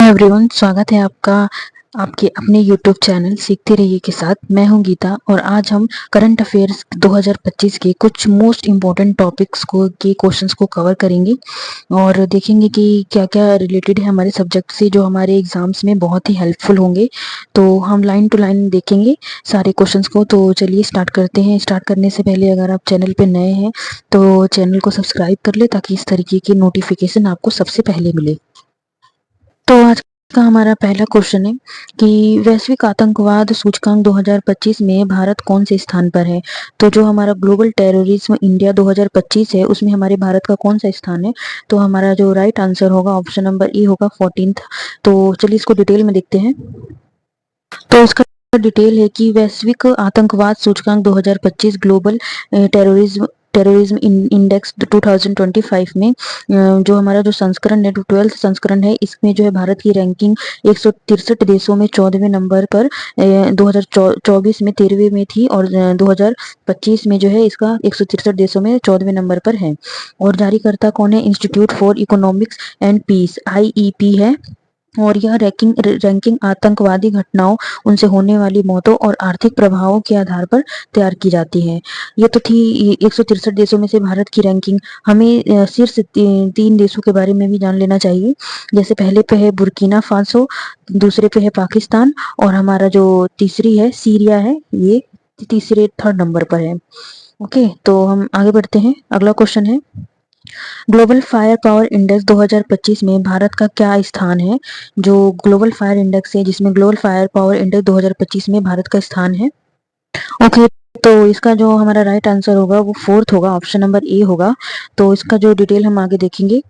Everyone, स्वागत है आपका आपके अपने यूट्यूब चैनल सीखते रहिए के साथ। मैं हूं गीता और आज हम करंट अफेयर्स 2025 के कुछ मोस्ट इम्पोर्टेंट टॉपिक्स के क्वेश्चंस को कवर करेंगे और देखेंगे कि क्या क्या रिलेटेड है हमारे सब्जेक्ट से, जो हमारे एग्जाम्स में बहुत ही हेल्पफुल होंगे। तो हम लाइन टू लाइन देखेंगे सारे क्वेश्चंस को। तो चलिए स्टार्ट करते हैं। स्टार्ट करने से पहले अगर आप चैनल पे नए हैं तो चैनल को सब्सक्राइब कर ले, ताकि इस तरीके की नोटिफिकेशन आपको सबसे पहले मिले। तो आज का हमारा पहला क्वेश्चन है कि वैश्विक आतंकवाद सूचकांक 2025 में भारत कौन से स्थान पर है। तो जो हमारा ग्लोबल टेररिज्म इंडिया 2025 है, उसमें हमारे भारत का कौन सा स्थान है। तो हमारा जो राइट आंसर होगा ऑप्शन नंबर ए होगा 14th। तो चलिए इसको डिटेल में देखते हैं। तो इसका डिटेल है कि वैश्विक आतंकवाद सूचकांक 2025 ग्लोबल टेररिज्म इंडेक्स 2025 में जो हमारा जो संस्करण है, 12th संस्करण है, इसमें जो है भारत की रैंकिंग 163 देशों में 14वें नंबर पर 2024 में 13वें में थी और 2025 में जो है इसका 163 देशों में 14वें नंबर पर है। और जारीकर्ता कौन है? Institute for Economics and Peace, IEP है। और यह रैंकिंग आतंकवादी घटनाओं, उनसे होने वाली मौतों और आर्थिक प्रभावों के आधार पर तैयार की जाती है। ये तो थी 163 देशों में से भारत की रैंकिंग। हमें शीर्ष 3 देशों के बारे में भी जान लेना चाहिए। जैसे पहले पे है बुर्किना फासो, दूसरे पे है पाकिस्तान और हमारा जो तीसरी है सीरिया है, ये तीसरे 3rd नंबर पर है। ओके, तो हम आगे बढ़ते हैं। अगला क्वेश्चन है, ग्लोबल फायर पावर इंडेक्स 2025 में भारत का क्या स्थान है। जो ग्लोबल फायर इंडेक्स है, जिसमें ग्लोबल फायर पावर इंडेक्स 2025 में भारत का स्थान है। ओके, तो इसका जो हमारा राइट आंसर होगा वो 4th होगा, ऑप्शन नंबर ए होगा। तो इसका जो डिटेल हम आगे देखेंगे।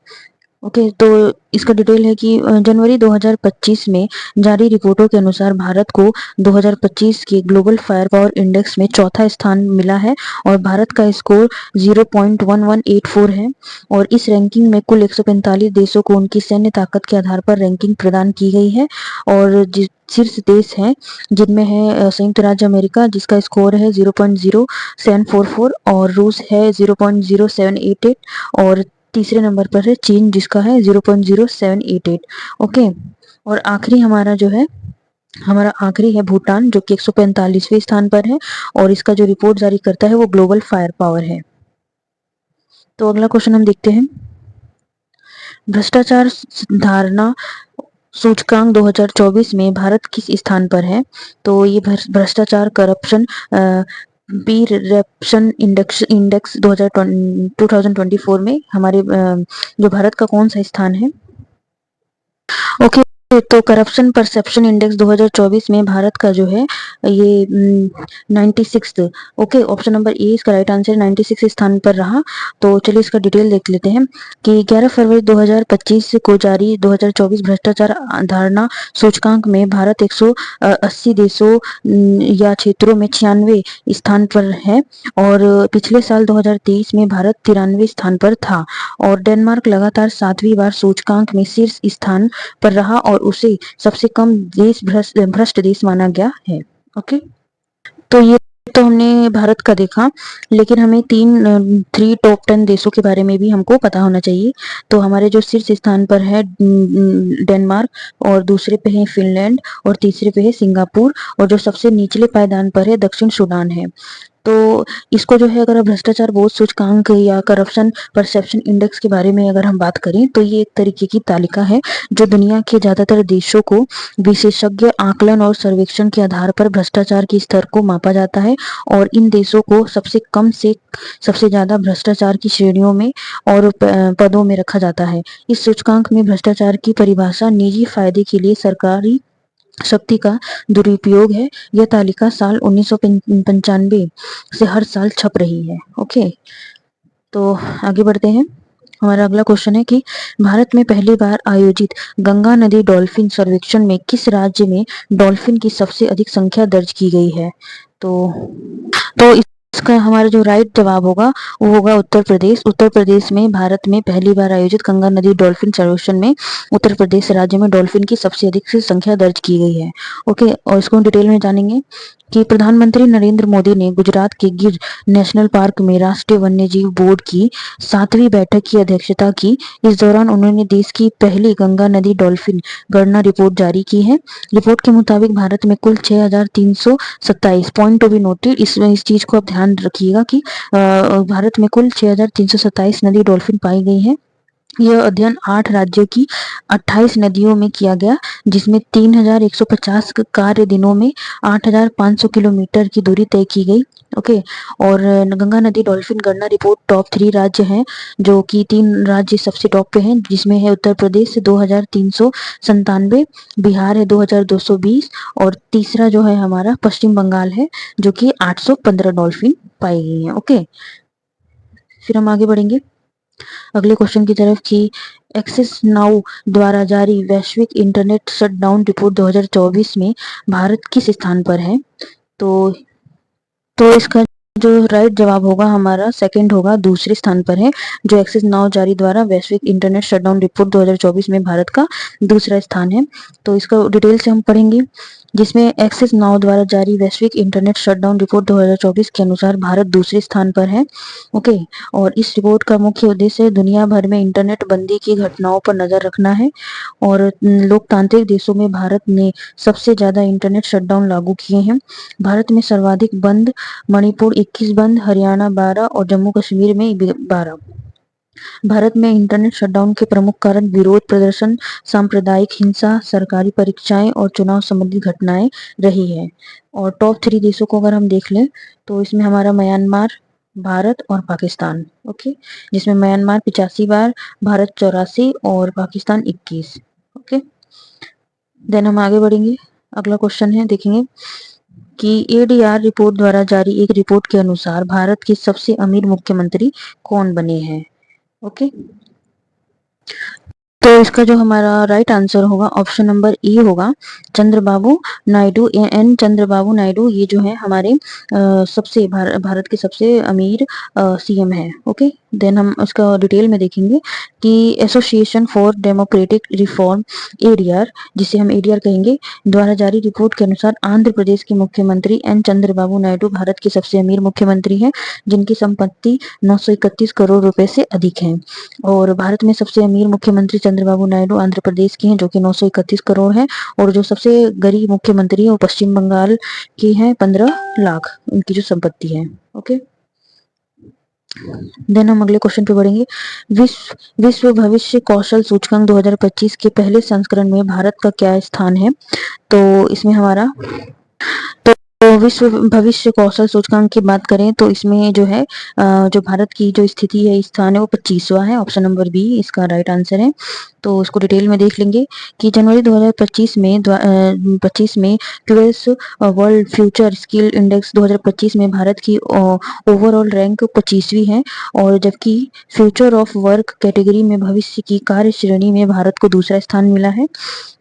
ओके, तो इसका डिटेल है कि जनवरी 2025 में जारी रिपोर्टों के अनुसार भारत को 2025 के ग्लोबल फायर पावर इंडेक्स में 4था स्थान मिला है और भारत का स्कोर 0.1184 है। और इस रैंकिंग में कुल 145 देशों को उनकी सैन्य ताकत के आधार पर रैंकिंग प्रदान की गई है। और शीर्ष देश हैं जिनमें है संयुक्त राज्य अमेरिका, जिसका स्कोर है 0.0744 और रूस है 0.0788 और तीसरे नंबर पर है चीन, जिसका है 0.0788। ओके, और आखिरी हमारा जो है हमारा आखिरी है भूटान, जो कि 145वें स्थान पर है और इसका जो रिपोर्ट जारी करता है वो ग्लोबल फायर पावर है। तो अगला क्वेश्चन हम देखते हैं, भ्रष्टाचार धारणा सूचकांक 2024 में भारत किस स्थान पर है। तो ये भ्रष्टाचार करप्शन परसेप्शन इंडेक्स 2024 में हमारे जो भारत का कौन सा स्थान है। ओके, तो करप्शन परसेप्शन इंडेक्स 2024 में भारत का जो है ये 96th। Okay, option number A इसका राइट आंसर 96 स्थान पर रहा। तो चलिए इसका डिटेल देख लेते हैं कि 11 फरवरी 2025 को जारी 2024 भ्रष्टाचार धारणा सूचकांक में भारत 180 देशों या क्षेत्रों में 96 स्थान पर है और पिछले साल 2023 में भारत 93 स्थान पर था। और डेनमार्क लगातार 7वीं बार सूचकांक में शीर्ष स्थान पर रहा और उसे सबसे कम देश भ्रष्ट देश माना गया है। ओके, तो ये तो हमने भारत का देखा, लेकिन हमें 3 टॉप 10 देशों के बारे में भी हमको पता होना चाहिए। तो हमारे जो शीर्ष स्थान पर है डेनमार्क और दूसरे पे है फिनलैंड और तीसरे पे है सिंगापुर और जो सबसे निचले पायदान पर है दक्षिण सूडान है। तो इसको जो है, अगर भ्रष्टाचार बोध सूचकांक या करप्शन परसेप्शन इंडेक्स के बारे में अगर हम बात करें तो ये एक तरीके की तालिका है जो दुनिया के ज्यादातर देशों को विशेषज्ञ आकलन और सर्वेक्षण के आधार पर भ्रष्टाचार के स्तर को मापा जाता है और इन देशों को सबसे कम से सबसे ज्यादा भ्रष्टाचार की श्रेणियों में और पदों में रखा जाता है। इस सूचकांक में भ्रष्टाचार की परिभाषा निजी फायदे के लिए सरकारी शक्ति का दुरुपयोग है। यह तालिका साल 1995 से हर साल छप रही है। ओके, तो आगे बढ़ते हैं। हमारा अगला क्वेश्चन है कि भारत में पहली बार आयोजित गंगा नदी डॉल्फिन सर्वेक्षण में किस राज्य में डॉल्फिन की सबसे अधिक संख्या दर्ज की गई है। तो इस इसका हमारा जो राइट जवाब होगा वो होगा उत्तर प्रदेश। उत्तर प्रदेश में भारत में पहली बार आयोजित गंगा नदी डॉल्फिन सर्वेक्षण में उत्तर प्रदेश राज्य में डॉल्फिन की सबसे अधिक संख्या दर्ज की गई है। ओके, और इसको हम डिटेल में जानेंगे कि प्रधानमंत्री नरेंद्र मोदी ने गुजरात के गिर नेशनल पार्क में राष्ट्रीय वन्यजीव बोर्ड की 7वीं बैठक की अध्यक्षता की। इस दौरान उन्होंने देश की पहली गंगा नदी डॉल्फिन गणना रिपोर्ट जारी की है। रिपोर्ट के मुताबिक भारत में कुल 6,327 पॉइंट टू बी नोटेड। इस चीज को आप ध्यान रखिएगा कि भारत में कुल 6,327 नदी डॉल्फिन पाई गई है। यह अध्ययन 8 राज्यों की 28 नदियों में किया गया, जिसमें 3,150 कार्य दिनों में 8,500 किलोमीटर की दूरी तय की गई। ओके, और गंगा नदी डॉल्फिन गणना रिपोर्ट टॉप 3 राज्य हैं, जो कि 3 राज्य सबसे टॉप पे हैं, जिसमें है उत्तर प्रदेश 2,397, बिहार है 2,220 और तीसरा जो है हमारा पश्चिम बंगाल है, जो कि 815 डॉल्फिन पाई गई है। ओके, फिर हम आगे बढ़ेंगे अगले क्वेश्चन की तरफ कि एक्सेस नाउ द्वारा जारी वैश्विक इंटरनेट शटडाउन रिपोर्ट 2024 में भारत किस स्थान पर है। तो इसका जो राइट जवाब होगा हमारा सेकंड होगा, दूसरे स्थान पर है। जो एक्सेस नाउ जारी द्वारा वैश्विक इंटरनेट शटडाउन रिपोर्ट 2024 में भारत का दूसरा स्थान है। तो इसका डिटेल से हम पढ़ेंगे, जिसमें एक्सेस नाउ द्वारा जारी वैश्विक इंटरनेट शटडाउन रिपोर्ट 2024 के अनुसार भारत दूसरे स्थान पर है। ओके, और इस रिपोर्ट का मुख्य उद्देश्य दुनिया भर में इंटरनेट बंदी की घटनाओं पर नजर रखना है। और लोकतांत्रिक देशों में भारत ने सबसे ज्यादा इंटरनेट शटडाउन लागू किए हैं। भारत में सर्वाधिक बंद मणिपुर 21 बंद, हरियाणा 12 और जम्मू कश्मीर में 12। भारत में इंटरनेट शटडाउन के प्रमुख कारण विरोध प्रदर्शन, सांप्रदायिक हिंसा, सरकारी परीक्षाएं और चुनाव संबंधी घटनाएं रही है। और टॉप 3 देशों को अगर हम देख लें तो इसमें हमारा म्यांमार, भारत और पाकिस्तान। ओके, जिसमें म्यांमार 85 बार, भारत 84 और पाकिस्तान 21। ओके, देन हम आगे बढ़ेंगे। अगला क्वेश्चन है, देखेंगे कि एडीआर रिपोर्ट द्वारा जारी एक रिपोर्ट के अनुसार भारत के सबसे अमीर मुख्यमंत्री कौन बने हैं। ओके, तो इसका जो हमारा राइट आंसर होगा ऑप्शन नंबर ई होगा, चंद्रबाबू नायडू। एन चंद्रबाबू नायडू ये जो है हमारे सबसे भारत के सबसे अमीर सीएम है। ओके, देन हम इसका डिटेल में देखेंगे कि association for democratic reform ADR, जिसे हम एडीआर कहेंगे, द्वारा जारी रिपोर्ट के अनुसार आंध्र प्रदेश के मुख्यमंत्री एन चंद्रबाबू नायडू भारत के सबसे अमीर मुख्यमंत्री हैं, जिनकी संपत्ति 931 करोड़ रुपए से अधिक है। और भारत में सबसे अमीर मुख्यमंत्री चंद्रबाबू नायडू आंध्र प्रदेश के हैं, जो कि 931 करोड़ है। और जो सबसे गरीब मुख्यमंत्री है वो पश्चिम बंगाल की है, 15 लाख उनकी जो संपत्ति है। ओके, देन हम अगले क्वेश्चन पे बढ़ेंगे। विश्व भविष्य कौशल सूचकांक 2025 के पहले संस्करण में भारत का क्या स्थान है। तो इसमें हमारा तो विश्व भविष्य कौशल सूचकांक की बात करें तो इसमें जो है जो भारत की जो स्थिति है, स्थान है, वो 25वां है। ऑप्शन नंबर बी इसका राइट आंसर है। तो इसको डिटेल में देख लेंगे कि जनवरी 2025 में QS world future skill index 2025 में भारत की ओवरऑल रैंक 25वीं है, और जबकि फ्यूचर ऑफ वर्क कैटेगरी में भविष्य की कार्य श्रेणी में भारत को दूसरा स्थान मिला है।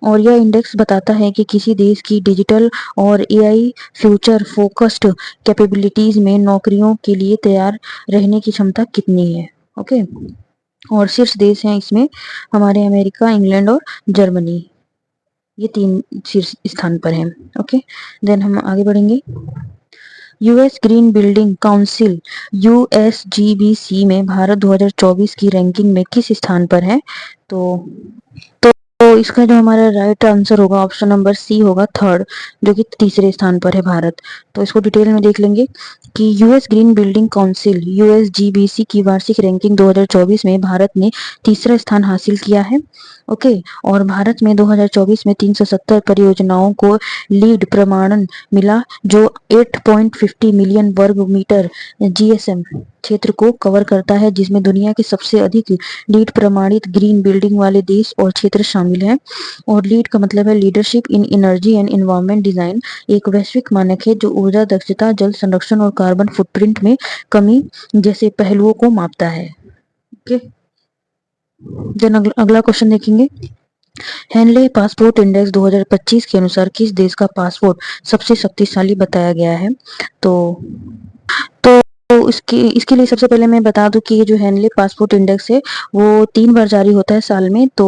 और यह इंडेक्स बताता है कि किसी देश की डिजिटल और एआई फ्यूचर फोकस्ड कैपेबिलिटीज में नौकरियों के लिए तैयार रहने की क्षमता कितनी है। ओके, और शीर्ष देश हैं इसमें हमारे अमेरिका, इंग्लैंड और जर्मनी, ये 3 शीर्ष स्थान पर हैं। ओके, देन हम आगे बढ़ेंगे। यूएस ग्रीन बिल्डिंग काउंसिल यूएसजीबीसी में भारत 2024 की रैंकिंग में किस स्थान पर है। तो इसका जो हमारा राइट आंसर होगा ऑप्शन नंबर सी होगा, थर्ड, जो कि तीसरे स्थान पर है भारत। तो इसको डिटेल में देख लेंगे कि यूएस ग्रीन बिल्डिंग काउंसिल यूएसजीबीसी की वार्षिक रैंकिंग 2024 में भारत ने तीसरा स्थान हासिल किया है। ओके, और भारत में 2024 में 370 परियोजनाओं को लीड प्रमाणन मिला, जो 8.50 मिलियन वर्ग मीटर जीएसएम क्षेत्र को कवर करता है, जिसमें दुनिया के सबसे अधिक लीड प्रमाणित ग्रीन बिल्डिंग वाले देश और क्षेत्र शामिल हैं। और लीड का मतलब है leadership in energy and environment design, एक वैश्विक मानक है जो ऊर्जा दक्षता, जल संरक्षण और कार्बन फुटप्रिंट में कमी जैसे पहलुओं को मापता है। ओके, देन अगला क्वेश्चन देखेंगे। हेनले पासपोर्ट इंडेक्स 2025 के अनुसार किस देश का पासपोर्ट सबसे शक्तिशाली बताया गया है। तो तो इसके लिए सबसे पहले मैं बता दूं कि ये जो हेनले पासपोर्ट इंडेक्स है वो 3 बार जारी होता है साल में। तो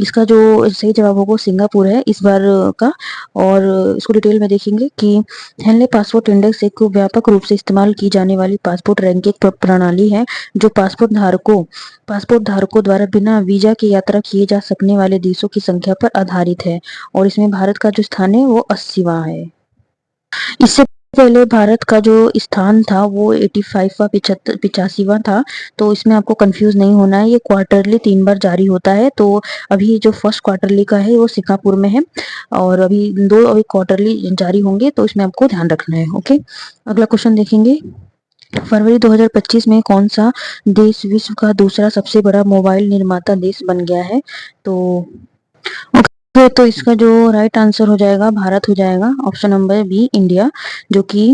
इसका जो सही जवाब होगा वो सिंगापुर है इस बार का। और इसको डिटेल में देखेंगे कि हेनले पासपोर्ट इंडेक्स एक व्यापक रूप से इस्तेमाल की जाने वाली पासपोर्ट रैंकिंग प्रणाली है जो पासपोर्ट धारकों द्वारा बिना वीजा की यात्रा किए जा सकने वाले देशों की संख्या पर आधारित है। और इसमें भारत का जो स्थान है वो 80वां है। इससे पहले भारत का जो स्थान था वो 85वां 85वां था। तो इसमें आपको कंफ्यूज नहीं होना है, ये क्वार्टरली 3 बार जारी होता है। तो अभी जो फर्स्ट क्वार्टरली का है वो सिंगापुर में है और अभी क्वार्टरली जारी होंगे, तो इसमें आपको ध्यान रखना है। ओके, अगला क्वेश्चन देखेंगे। फरवरी 2025 में कौन सा देश विश्व का दूसरा सबसे बड़ा मोबाइल निर्माता देश बन गया है? तो इसका जो राइट आंसर हो जाएगा भारत हो जाएगा, ऑप्शन नंबर बी इंडिया। जो कि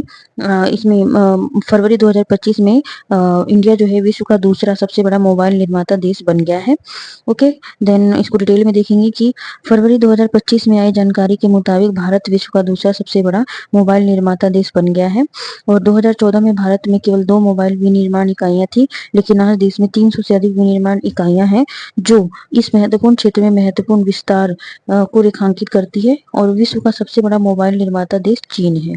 इसमें फरवरी 2025 में इंडिया जो है विश्व का दूसरा सबसे बड़ा मोबाइल निर्माता देश बन गया है। ओके, देन इसको डिटेल में देखेंगे कि फरवरी 2025 में आई जानकारी के मुताबिक भारत विश्व का दूसरा सबसे बड़ा मोबाइल निर्माता देश बन गया है। और 2014 में भारत में केवल 2 मोबाइल विनिर्माण इकाइयां थी, लेकिन आज देश में 300 से अधिक विनिर्माण इकाइयां हैं जो इस महत्वपूर्ण क्षेत्र में महत्वपूर्ण विस्तार को रेखांकित करती है। और विश्व का सबसे बड़ा मोबाइल निर्माता देश चीन है।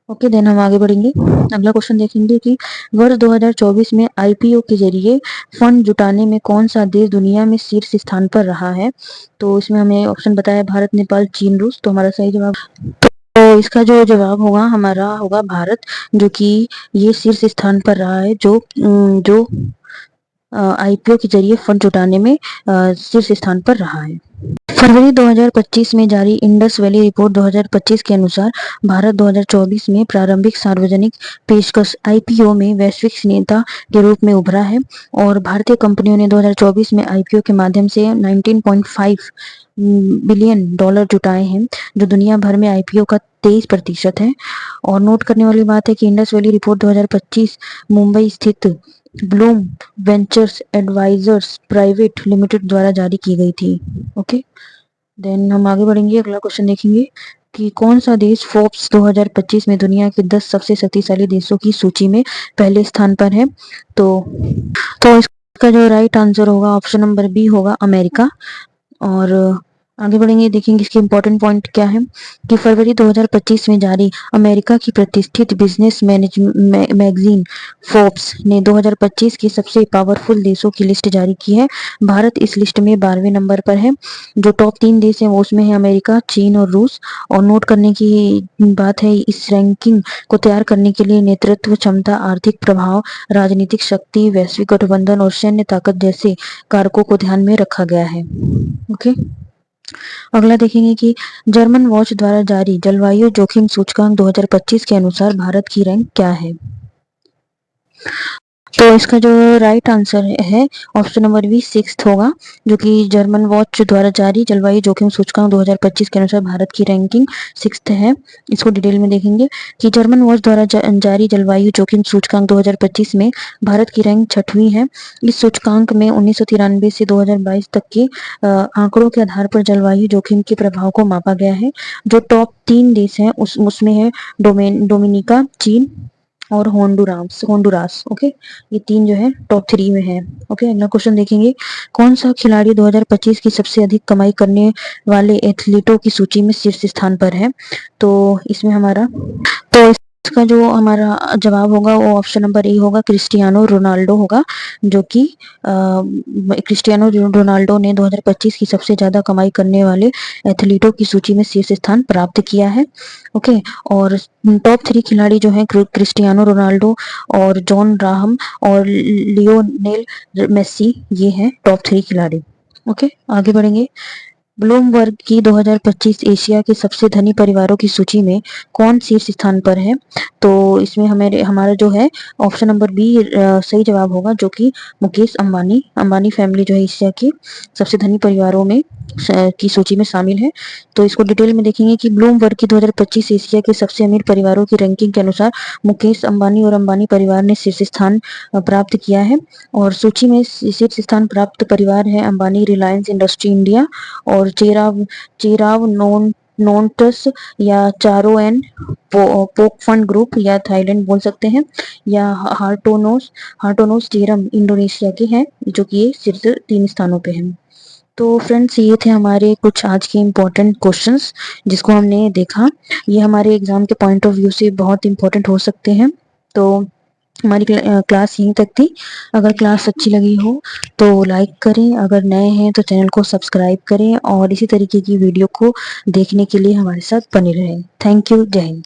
ओके, देन हम आगे बढ़ेंगे। अगला क्वेश्चन देखेंगे कि वर्ष 2024 में आईपीओ के जरिए फंड जुटाने में कौन सा देश दुनिया में शीर्ष स्थान पर रहा है? तो इसमें हमें ऑप्शन बताया भारत, नेपाल, चीन, रूस। तो हमारा सही जवाब, तो इसका जो जवाब होगा हमारा होगा भारत, जो कि ये शीर्ष स्थान पर रहा है जो आईपीओ के जरिए फंड जुटाने में शीर्ष स्थान पर रहा है। फरवरी 2025 में जारी इंडस वैली रिपोर्ट 2025 के अनुसार भारत 2024 में प्रारंभिक सार्वजनिक पेशकश आईपीओ में वैश्विक नेता के रूप में उभरा है। और भारतीय कंपनियों ने 2024 में आईपीओ के माध्यम से 19.5 बिलियन डॉलर जुटाए हैं, जो दुनिया भर में आईपीओ का 23% है। और नोट करने वाली बात है कि इंडस वैली रिपोर्ट 2025 मुंबई स्थित Blume Ventures Advisors Private Limited द्वारा जारी की गई थी। ओके, देन हम आगे बढ़ेंगे। अगला क्वेश्चन देखेंगे कि कौन सा देश फोर्ब्स 2025 में दुनिया के 10 सबसे शक्तिशाली देशों की सूची में पहले स्थान पर है? तो इसका जो राइट आंसर होगा ऑप्शन नंबर बी होगा अमेरिका। और आगे बढ़ेंगे, देखेंगे इसके इंपॉर्टेंट पॉइंट क्या है कि फरवरी 2025 में जारी अमेरिका की प्रतिष्ठित बिजनेस मैगजीन फोर्ब्स ने 2025 की सबसे पावरफुल देशों की लिस्ट जारी की है। भारत इस लिस्ट में 12वें नंबर पर है। जो टॉप 3 देश हैं वो उसमें है अमेरिका, चीन और रूस। और नोट करने की बात है, इस रैंकिंग को तैयार करने के लिए नेतृत्व क्षमता, आर्थिक प्रभाव, राजनीतिक शक्ति, वैश्विक गठबंधन और सैन्य ताकत जैसे कारकों को ध्यान में रखा गया है। ओके, अगला देखेंगे कि जर्मन वॉच द्वारा जारी जलवायु जोखिम सूचकांक 2025 के अनुसार भारत की रैंक क्या है? तो इसका जो राइट आंसर है ऑप्शन नंबर बी 6th होगा, जो कि जर्मन वॉच द्वारा जारी जलवायु जोखिम सूचकांक 2025 के अनुसार भारत की रैंकिंग 6th है। इसको डिटेल में देखेंगे कि जर्मन वॉच द्वारा जारी जलवायु जोखिम सूचकांक 2025 में भारत की रैंक 6वीं है। इस सूचकांक में 1993 से 2022 तक के आंकड़ों के आधार पर जलवायु जोखिम के प्रभाव को मापा गया है। जो टॉप 3 देश हैं उसमें है डोमिनिका, चीन और होंडुरास। ओके, ये 3 जो है टॉप 3 में है। ओके, अगला क्वेश्चन देखेंगे। कौन सा खिलाड़ी 2025 की सबसे अधिक कमाई करने वाले एथलीटों की सूची में शीर्ष स्थान पर है? तो इसमें इसका जो हमारा जवाब होगा वो ऑप्शन नंबर ए होगा, क्रिस्टियानो रोनाल्डो होगा। जो कि क्रिस्टियानो रोनाल्डो ने 2025 की सबसे ज्यादा कमाई करने वाले एथलीटों की सूची में शीर्ष स्थान प्राप्त किया है। ओके, और टॉप 3 खिलाड़ी जो हैं क्रिस्टियानो रोनाल्डो और जॉन राहम और लियोनेल मेसी, ये हैं टॉप 3 खिलाड़ी। ओके, आगे बढ़ेंगे। ब्लूमबर्ग की 2025 एशिया के सबसे धनी परिवारों की सूची में कौन शीर्ष स्थान पर है? तो इसमें हमारा जो है ऑप्शन नंबर बी सही जवाब होगा, जो कि मुकेश अंबानी फैमिली जो है एशिया की सबसे धनी परिवारों में की सूची में शामिल है। तो इसको डिटेल में देखेंगे कि ब्लूमबर्ग की 2025 एशिया के सबसे अमीर परिवारों की रैंकिंग के अनुसार मुकेश अंबानी और अंबानी परिवार ने शीर्ष स्थान प्राप्त किया है। और सूची में शीर्ष स्थान प्राप्त परिवार है अंबानी रिलायंस इंडस्ट्री इंडिया और चेराव नोन नॉन्टस या चारो एन पोक फन ग्रुप या थाईलैंड बोल सकते हैं, या हार्टोनोस थ्योरम इंडोनेशिया के हैं, जो कि ये शीर्ष 3 स्थानों पे हैं। तो फ्रेंड्स ये थे हमारे कुछ आज के इम्पोर्टेंट क्वेश्चंस जिसको हमने देखा। ये हमारे एग्जाम के पॉइंट ऑफ व्यू से बहुत इम्पोर्टेंट हो सकते हैं। तो हमारी क्लास यहीं तक थी। अगर क्लास अच्छी लगी हो तो लाइक करें, अगर नए हैं तो चैनल को सब्सक्राइब करें और इसी तरीके की वीडियो को देखने के लिए हमारे साथ बने रहें। Thank you. जय हिंद।